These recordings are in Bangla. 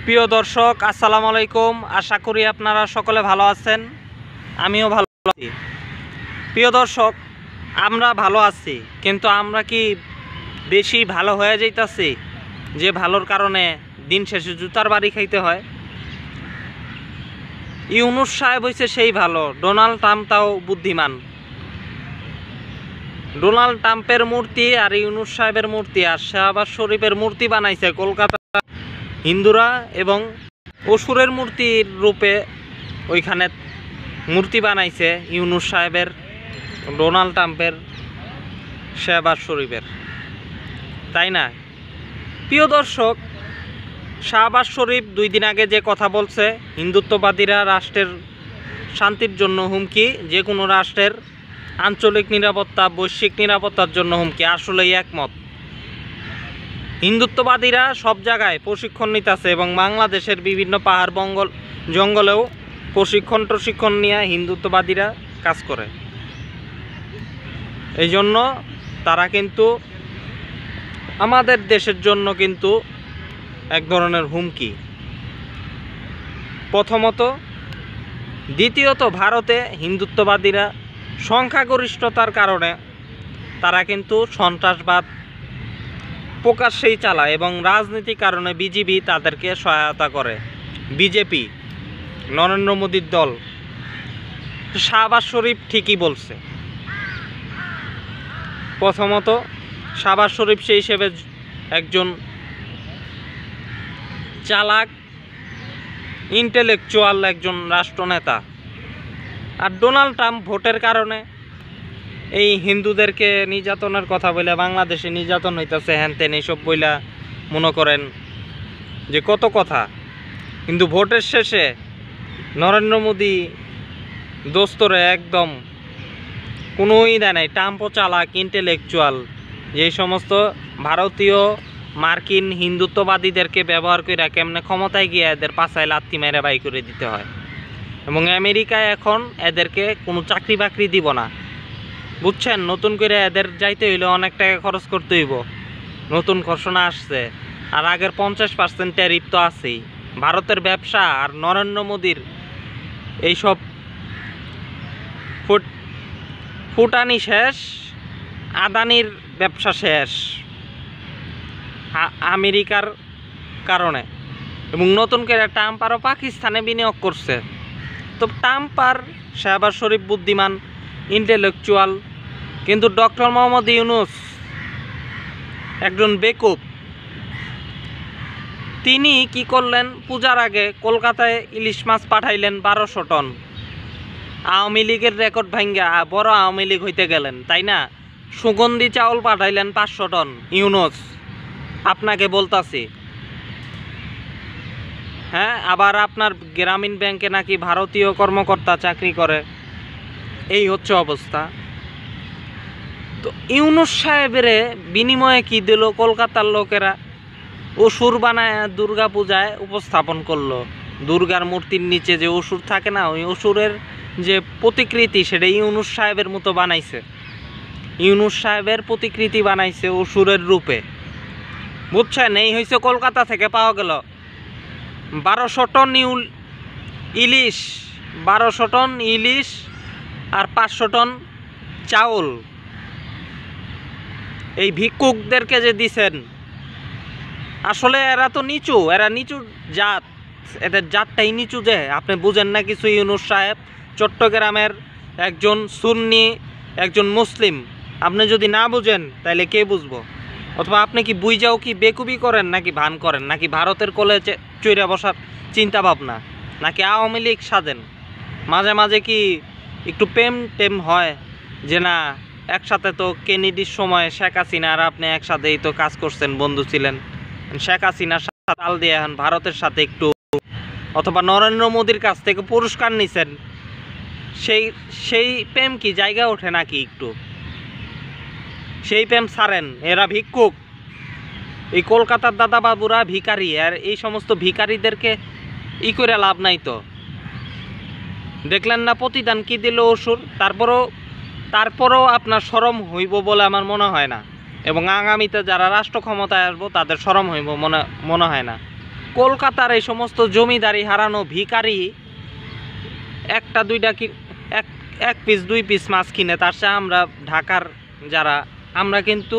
প্রিয় দর্শক, আসসালামু আলাইকুম। আশা করি আপনারা সকলে ভালো আছেন, আমিও ভালো আছি। প্রিয় দর্শক, আমরা ভালো আছি, কিন্তু আমরা কি বেশি ভালো হয়ে যাইতাছি যে ভালোর কারণে দিন শেষে জুতার বাড়ি খাইতে হয়? ইউনূস সাহেব হইছে সেই ভালো, ডোনাল্ড ট্রাম্প তাও বুদ্ধিমান। ডোনাল্ড ট্রাম্পের মূর্তি আর ইউনূস সাহেবের মূর্তি আর শাহবাজ শরীফের মূর্তি বানাইছে কলকাতা হিন্দুরা, এবং অসুরের মূর্তির রূপে ওইখানে মূর্তি বানাইছে ইউনূস সাহেবের, ডোনাল্ড ট্রাম্পের, শাহবাজ শরীফের, তাই না? প্রিয় দর্শক, শাহবাজ শরীফ 2 দিন আগে যে কথা বলছে, হিন্দুত্ববাদীরা রাষ্ট্রের শান্তির জন্য হুমকি, যে কোনো রাষ্ট্রের আঞ্চলিক নিরাপত্তা, বৈশ্বিক নিরাপত্তার জন্য হুমকি, আসলেই একমত। হিন্দুত্ববাদীরা সব জায়গায় প্রশিক্ষণ নিতেছে এবং বাংলাদেশের বিভিন্ন পাহাড় জঙ্গলেও প্রশিক্ষণ নিয়ে হিন্দুত্ববাদীরা কাজ করে। এই জন্য তারা কিন্তু আমাদের দেশের জন্য কিন্তু এক ধরনের হুমকি, প্রথমত। দ্বিতীয়ত, ভারতে হিন্দুত্ববাদীরা সংখ্যাগরিষ্ঠতার কারণে তারা কিন্তু সন্ত্রাসবাদ প্রকাশ্যেই চালায়, এবং রাজনীতির কারণে বিজেপি তাদেরকে সহায়তা করে। বিজেপি, নরেন্দ্র মোদীর দল। শাহবাজ শরীফ ঠিকই বলছে। প্রথমত, শাহবাজ শরীফ সেই হিসেবে একজন চালাক, ইন্টেলেকচুয়াল একজন রাষ্ট্রনেতা। আর ডোনাল্ড ট্রাম্প ভোটের কারণে এই হিন্দুদেরকে নির্যাতনের কথা বলে, বাংলাদেশে নির্যাতন হইতেছে হ্যান তেন এইসব বইলা মনে করেন যে কত কথা, কিন্তু ভোটের শেষে নরেন্দ্র মোদী দোস্তরে একদম কোনোই দেয় নাই। ট্রাম্পও চালাক, ইন্টেলেকচুয়াল, যেই সমস্ত ভারতীয় মার্কিন হিন্দুত্ববাদীদেরকে ব্যবহার করে কেমনে ক্ষমতায় গিয়ে এদের পাছায় লাথি মেরে বাই করে দিতে হয়। এবং আমেরিকায় এখন এদেরকে কোনো চাকরি বাকরি দিব না, বুঝছেন? নতুন করে এদের যাইতে হইলে অনেক টাকা খরচ করতে হইব। নতুন ঘোষণা আসছে, আর আগের 50% ট্যারিফ তো আছেই। ভারতের ব্যবসা আর নরেন্দ্র মোদীর এইসব ফুটানি শেষ, আদানির ব্যবসা শেষ আমেরিকার কারণে। এবং নতুন করে ট্রাম্প আরও পাকিস্তানে বিনিয়োগ করছে। তো ট্রাম্প আর শাহবাজ শরীফ বুদ্ধিমান, ইন্টেলেকচুয়াল, কিন্তু ডক্টর মোহাম্মদ ইউনূস একজন বেকুব। তিনি কি করলেন? পূজার আগে কলকাতায় ইলিশ মাছ পাঠাইলেন 1200 টন। আওয়ামী লীগের রেকর্ড ভাঙ্গা বড় আওয়ামী লীগ হইতে গেলেন, তাই না? সুগন্ধি চাউল পাঠাইলেন 500 টন। ইউনূস, আপনাকে বলতাছি, হ্যাঁ। আবার আপনার গ্রামীণ ব্যাংকে নাকি ভারতীয় কর্মকর্তা চাকরি করে, এই হচ্ছে অবস্থা। তো ইউনূস সাহেবের বিনিময়ে কি দিল? কলকাতার লোকেরা অসুর বানায় দুর্গা পূজায় উপস্থাপন করলো। দুর্গার মূর্তির নিচে যে অসুর থাকে না, ওই অসুরের যে প্রতিকৃতি, সেটা ইউনূস সাহেবের মতো বানাইছে। ইউনূস সাহেবের প্রতিকৃতি বানাইছে অসুরের রূপে, বুঝছেন? এই হয়েছে কলকাতা থেকে পাওয়া গেল 1200 টন ইলিশ, 1200 টন ইলিশ আর 500 টন চাউল। এই ভিক্ষুকদেরকে যে দিছেন, আসলে এরা তো নিচু, এরা নিচু জাত, এদের জাতটাই নিচু। যে আপনি বুঝেন না কিছু? ইউনূস সাহেব চট্টগ্রামের একজন সুন্নি, একজন মুসলিম। আপনি যদি না বুঝেন তাহলে কে বুঝবো? অথবা আপনি কি বুঝাও কি বেকুবি করেন, নাকি ভান করেন, নাকি ভারতের কোলে চইরা বসার চিন্তা ভাবনা, নাকি আওয়ামী লীগ সাজেন? মাঝে মাঝে কি একটু প্রেম টেম হয় যে না, একসাথে তো কেনেডির সময় শেখ হাসিনা আর আপনি একসাথেই তো কাজ করছেন, বন্ধু ছিলেন। শেখ হাসিনার সাথে তাল দিয়ে এখন ভারতের সাথে একটু, অথবা নরেন্দ্র মোদীর কাছ থেকে পুরস্কার নিছেন, সেই প্রেম কি জায়গা ওঠে নাকি একটু? সেই প্রেম ছাড়েন। এরা ভিক্ষুক, এই কলকাতার দাদাবাবুরা ভিখারি, আর এই সমস্ত ভিখারিদেরকে করে লাভ নাই। তো দেখলেন না প্রতিদান কি দিল অসুর? তারপরও আপনার শরম হইব বলে আমার মনে হয় না, এবং আগামীতে যারা রাষ্ট্র ক্ষমতায় আসবো তাদের শরম হইব মনে হয় না। কলকাতার এই সমস্ত জমিদারি হারানো ভিখারি একটা দুইটা এক পিস 2 পিস মাছ কিনে, তার চেয়ে আমরা ঢাকার যারা আমরা কিন্তু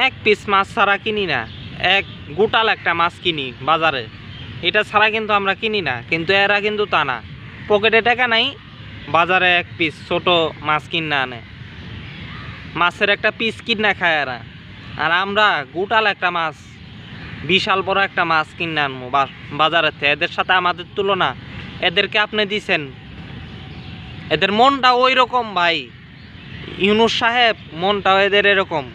এক পিস মাছ ছাড়া কিনি না, এক গোটাল একটা মাছ কিনি বাজারে, এটা ছাড়া কিন্তু আমরা কিনি না। কিন্তু এরা কিন্তু তা না, পকেটে টাকা নাই, বাজারে এক পিস ছোট মাছ কিনে আনে, মাছের একটা পিস কিনে খায় এরা। আর আমরা গোটাল একটা মাছ, বিশাল বড় একটা মাছ কিনে আনবো বাজারের থেকে। এদের সাথে আমাদের তুলনা, এদেরকে আপনি দিছেন, এদের মনটা ওই রকম ভাই, ইউনূস সাহেব মনটাও এদের এরকম।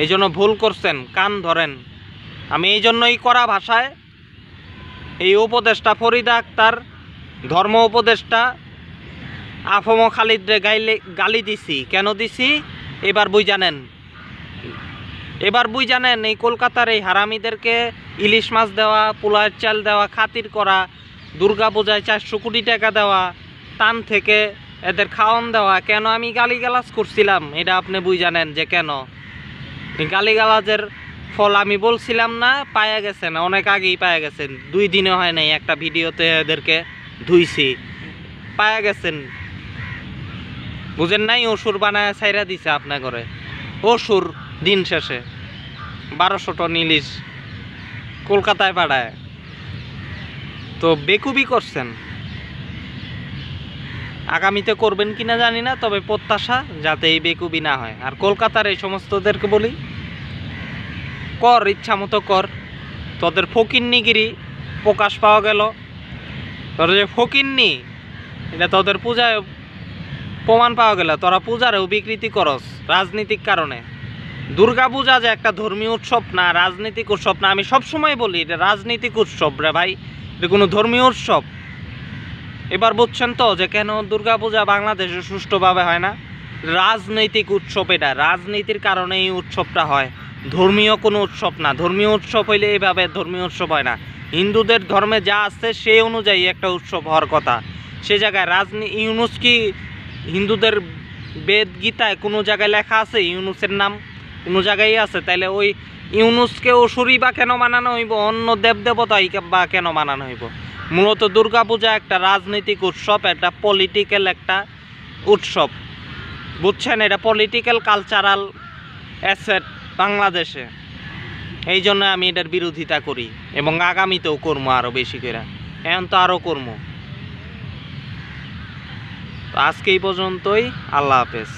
এই জন্য ভুল করছেন, কান ধরেন। আমি এই জন্যই কড়া ভাষায় এই উপদেষ্টা ফরিদা আক্তার, ধর্ম উপদেষ্টা আফম খালিদরে গালি দিছি। কেন দিছি এবার বুঝ জানেন। এই কলকাতার এই হারামিদেরকে ইলিশ মাছ দেওয়া, পোলার চাল দেওয়া, খাতির করা, দুর্গা পূজায় 400 কোটি টাকা দেওয়া, টান থেকে এদের খাওয়ান দেওয়া, কেন আমি গালিগালাজ করছিলাম এটা আপনি বুঝ জানেন যে কেন। গালিগালাজের ফল আমি বলছিলাম না, পায়া গেছেন, অনেক আগেই পায়া গেছেন, 2 দিনে হয় নাই, একটা ভিডিওতে এদেরকে ধুইছি, পায়া গেছেন। বুঝেন নাই, অসুর বানায় ছাইরা দিছে আপনা করে, অসুর দিন শেষে 1200 টন ইলিশ কলকাতায় পাঠায়। তো বেকুবি করছেন, আগামীতে করবেন কিনা জানি না, তবে প্রত্যাশা যাতে এই বেকুবি না হয়। আর কলকাতার এই সমস্তদেরকে বলি, কর ইচ্ছা মতো কর, তোদের ফকিন্নিগিরি প্রকাশ পাওয়া গেল। তোর যে ফকিন্নি, এটা তোদের পূজায় প্রমাণ পাওয়া গেল। তোরা পূজারেও বিকৃতি করস রাজনীতিক কারণে। দুর্গা পূজা যে একটা ধর্মীয় উৎসব না, রাজনৈতিক উৎসব না, আমি সবসময় বলি এটা রাজনৈতিক উৎসব রে ভাই, এটা কোনো ধর্মীয় উৎসব। এবার বুঝছেন তো যে কেন দুর্গা পূজা বাংলাদেশে সুষ্ঠুভাবে হয় না? রাজনৈতিক উৎসব, এটা রাজনীতির কারণে এই উৎসবটা হয়, ধর্মীয় কোনো উৎসব না। ধর্মীয় উৎসব হইলে এইভাবে ধর্মীয় উৎসব হয় না। হিন্দুদের ধর্মে যা আছে সেই অনুযায়ী একটা উৎসব হওয়ার কথা। সে জায়গায় ইউনূস কি হিন্দুদের বেদ গীতায় কোনো জায়গায় লেখা আছে ইউনূসের নাম? কোনো জায়গায় আছে? তাইলে ওই ইউনূসকে অসুরই বা কেন বানানো হইব? অন্য দেবদেবতাই বা কেন বানানো হইব? মূলত দুর্গাপূজা একটা রাজনৈতিক উৎসব, একটা পলিটিক্যাল একটা উৎসব, বুঝছেন? এটা পলিটিক্যাল কালচারাল অ্যাসেট বাংলাদেশে। এই জন্য আমি এটার বিরোধিতা করি এবং আগামীতেও করবো আরও বেশি করে, এখন তো আরও করবো। আজকে এই পর্যন্তই, আল্লাহ হাফেজ।